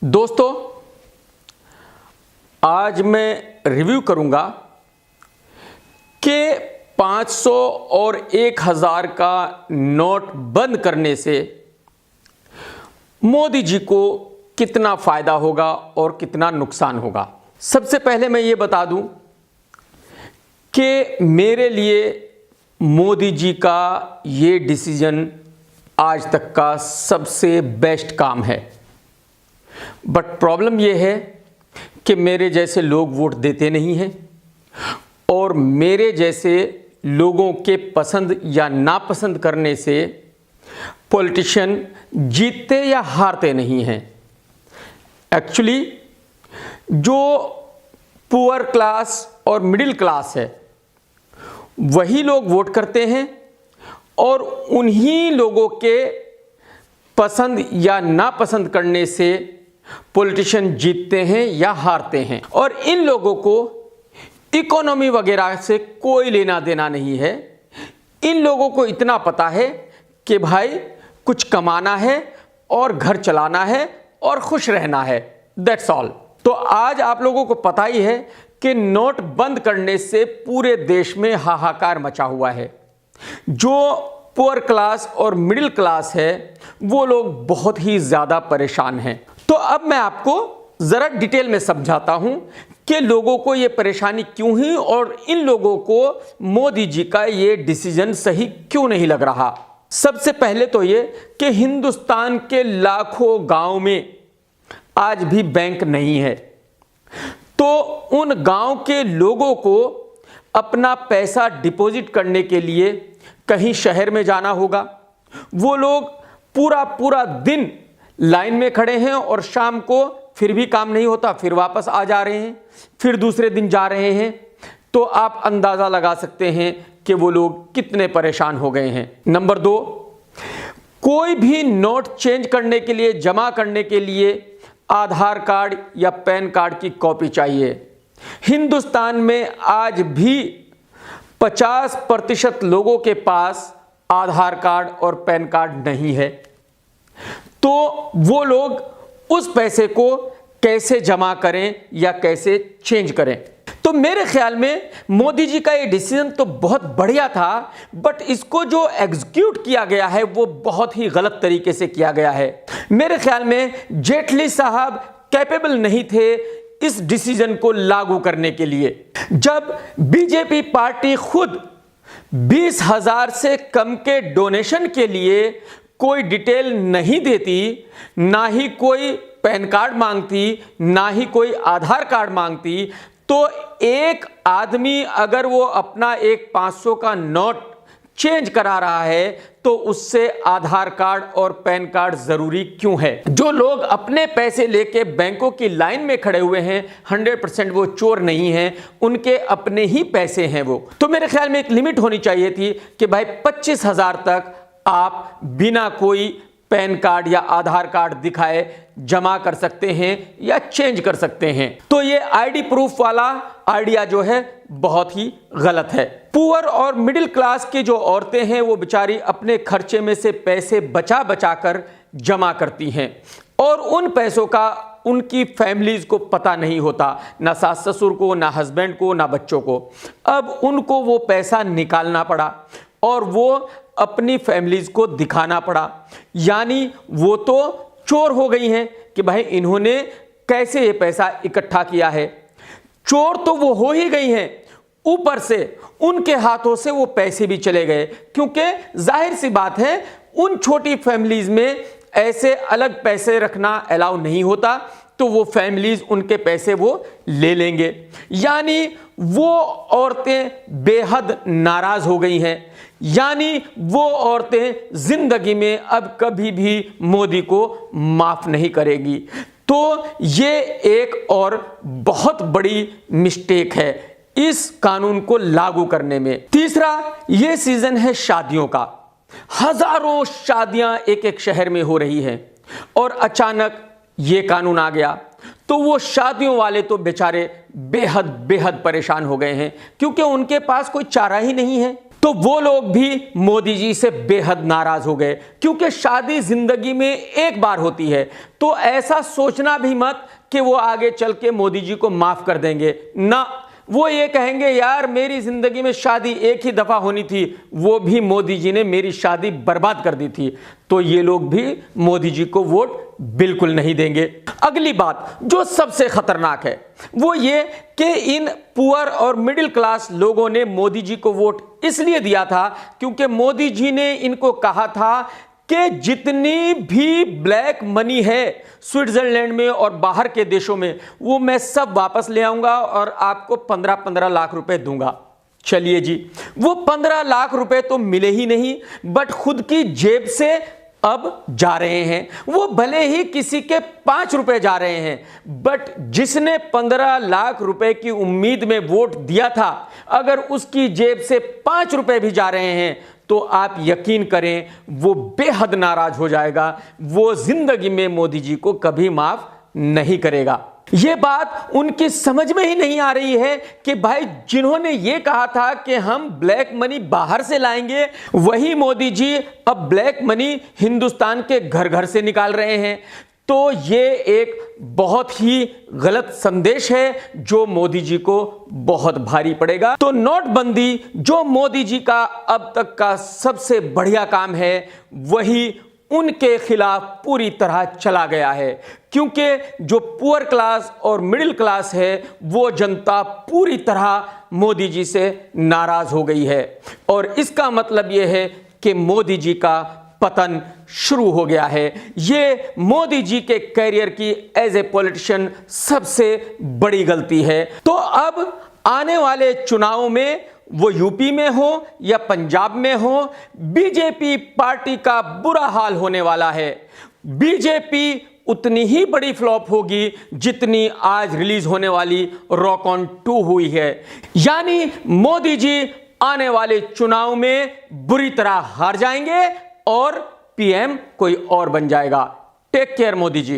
दोस्तों, आज मैं रिव्यू करूंगा कि 500 और 1000 का नोट बंद करने से मोदी जी को कितना फ़ायदा होगा और कितना नुकसान होगा। सबसे पहले मैं ये बता दूं कि मेरे लिए मोदी जी का ये डिसीजन आज तक का सबसे बेस्ट काम है। बट प्रॉब्लम यह है कि मेरे जैसे लोग वोट देते नहीं हैं और मेरे जैसे लोगों के पसंद या नापसंद करने से पॉलिटिशियन जीतते या हारते नहीं हैं। एक्चुअली जो पुअर क्लास और मिडिल क्लास है वही लोग वोट करते हैं और उन्हीं लोगों के पसंद या नापसंद करने से पॉलिटिशियन जीतते हैं या हारते हैं। और इन लोगों को इकोनॉमी वगैरह से कोई लेना देना नहीं है। इन लोगों को इतना पता है कि भाई कुछ कमाना है और घर चलाना है और खुश रहना है, दैट्स ऑल। तो आज आप लोगों को पता ही है कि नोट बंद करने से पूरे देश में हाहाकार मचा हुआ है। जो पुअर क्लास और मिडिल क्लास है वो लोग बहुत ही ज़्यादा परेशान हैं। तो अब मैं आपको ज़रा डिटेल में समझाता हूं कि लोगों को ये परेशानी क्यों हुई और इन लोगों को मोदी जी का ये डिसीजन सही क्यों नहीं लग रहा। सबसे पहले तो ये कि हिंदुस्तान के लाखों गांव में आज भी बैंक नहीं है, तो उन गांव के लोगों को अपना पैसा डिपॉजिट करने के लिए कहीं शहर में जाना होगा। वो लोग पूरा पूरा दिन लाइन में खड़े हैं और शाम को फिर भी काम नहीं होता, फिर वापस आ जा रहे हैं, फिर दूसरे दिन जा रहे हैं। तो आप अंदाज़ा लगा सकते हैं कि वो लोग कितने परेशान हो गए हैं। नंबर 2, कोई भी नोट चेंज करने के लिए, जमा करने के लिए आधार कार्ड या पैन कार्ड की कॉपी चाहिए। हिंदुस्तान में आज भी 50% लोगों के पास आधार कार्ड और पैन कार्ड नहीं है। तो वो लोग उस पैसे को कैसे जमा करें या कैसे चेंज करें। तो मेरे ख्याल में मोदी जी का ये डिसीजन तो बहुत बढ़िया था, बट इसको जो एग्जीक्यूट किया गया है वो बहुत ही गलत तरीके से किया गया है। मेरे ख्याल में जेटली साहब कैपेबल नहीं थे इस डिसीजन को लागू करने के लिए। जब बीजेपी पार्टी खुद 20,000 से कम के डोनेशन के लिए कोई डिटेल नहीं देती, ना ही कोई पैन कार्ड मांगती, ना ही कोई आधार कार्ड मांगती, तो एक आदमी अगर वो अपना एक 500 का नोट चेंज करा रहा है तो उससे आधार कार्ड और पैन कार्ड जरूरी क्यों है। जो लोग अपने पैसे लेके बैंकों की लाइन में खड़े हुए हैं 100% वो चोर नहीं हैं, उनके अपने ही पैसे हैं वो। तो मेरे ख्याल में एक लिमिट होनी चाहिए थी कि भाई 25,000 तक आप बिना कोई पैन कार्ड या आधार कार्ड दिखाए जमा कर सकते हैं या चेंज कर सकते हैं। तो ये आईडी प्रूफ वाला आइडिया जो है बहुत ही गलत है। पुअर और मिडिल क्लास की जो औरतें हैं वो बेचारी अपने खर्चे में से पैसे बचा बचा कर जमा करती हैं और उन पैसों का उनकी फैमिलीज को पता नहीं होता, ना सास ससुर को, ना हस्बैंड को, ना बच्चों को। अब उनको वो पैसा निकालना पड़ा और वो अपनी फैमिलीज को दिखाना पड़ा, यानी वो तो चोर हो गई हैं कि भाई इन्होंने कैसे ये पैसा इकट्ठा किया है। चोर तो वो हो ही गई हैं, ऊपर से उनके हाथों से वो पैसे भी चले गए, क्योंकि जाहिर सी बात है उन छोटी फैमिलीज में ऐसे अलग पैसे रखना अलाउ नहीं होता, तो वो फैमिलीज उनके पैसे वो ले लेंगे। यानी वो औरतें बेहद नाराज हो गई हैं, यानी वो औरतें जिंदगी में अब कभी भी मोदी को माफ नहीं करेगी। तो ये एक और बहुत बड़ी मिस्टेक है इस कानून को लागू करने में। तीसरा, ये सीजन है शादियों का। हजारों शादियां एक एक शहर में हो रही हैं और अचानक ये कानून आ गया तो वो शादियों वाले तो बेचारे बेहद बेहद परेशान हो गए हैं, क्योंकि उनके पास कोई चारा ही नहीं है। तो तो वो लोग भी मोदी जी से बेहद नाराज हो गए, क्योंकि शादी जिंदगी में एक बार होती है, तो ऐसा सोचना भी मत कि वो आगे चल के मोदी जी को माफ कर देंगे ना। वो ये कहेंगे यार मेरी जिंदगी में शादी एक ही दफा होनी थी, वो भी मोदी जी ने मेरी शादी बर्बाद कर दी थी, तो ये लोग भी मोदी जी को वोट बिल्कुल नहीं देंगे। अगली बात जो सबसे खतरनाक है वो ये कि इन पुअर और मिडिल क्लास लोगों ने मोदी जी को वोट इसलिए दिया था क्योंकि मोदी जी ने इनको कहा था कि जितनी भी ब्लैक मनी है स्विट्जरलैंड में और बाहर के देशों में वो मैं सब वापस ले आऊंगा और आपको 15-15 लाख रुपए दूंगा। चलिए जी, वो 15 लाख रुपए तो मिले ही नहीं, बट खुद की जेब से अब जा रहे हैं। वो भले ही किसी के 5 रुपए जा रहे हैं, बट जिसने 15 लाख रुपए की उम्मीद में वोट दिया था, अगर उसकी जेब से 5 रुपए भी जा रहे हैं तो आप यकीन करें वो बेहद नाराज हो जाएगा, वो जिंदगी में मोदी जी को कभी माफ नहीं करेगा। ये बात उनकी समझ में ही नहीं आ रही है कि भाई जिन्होंने ये कहा था कि हम ब्लैक मनी बाहर से लाएंगे, वही मोदी जी अब ब्लैक मनी हिंदुस्तान के घर घर से निकाल रहे हैं। तो ये एक बहुत ही गलत संदेश है जो मोदी जी को बहुत भारी पड़ेगा। तो नोटबंदी जो मोदी जी का अब तक का सबसे बढ़िया काम है, वही उनके खिलाफ पूरी तरह चला गया है, क्योंकि जो पुअर क्लास और मिडिल क्लास है वो जनता पूरी तरह मोदी जी से नाराज हो गई है। और इसका मतलब यह है कि मोदी जी का पतन शुरू हो गया है। ये मोदी जी के कैरियर की एज ए पॉलिटिशियन सबसे बड़ी गलती है। तो अब आने वाले चुनावों में, वो यूपी में हो या पंजाब में हो, बीजेपी पार्टी का बुरा हाल होने वाला है। बीजेपी उतनी ही बड़ी फ्लॉप होगी जितनी आज रिलीज होने वाली रॉक ऑन 2 हुई है। यानी मोदी जी आने वाले चुनाव में बुरी तरह हार जाएंगे और पीएम कोई और बन जाएगा। Take care Modi ji.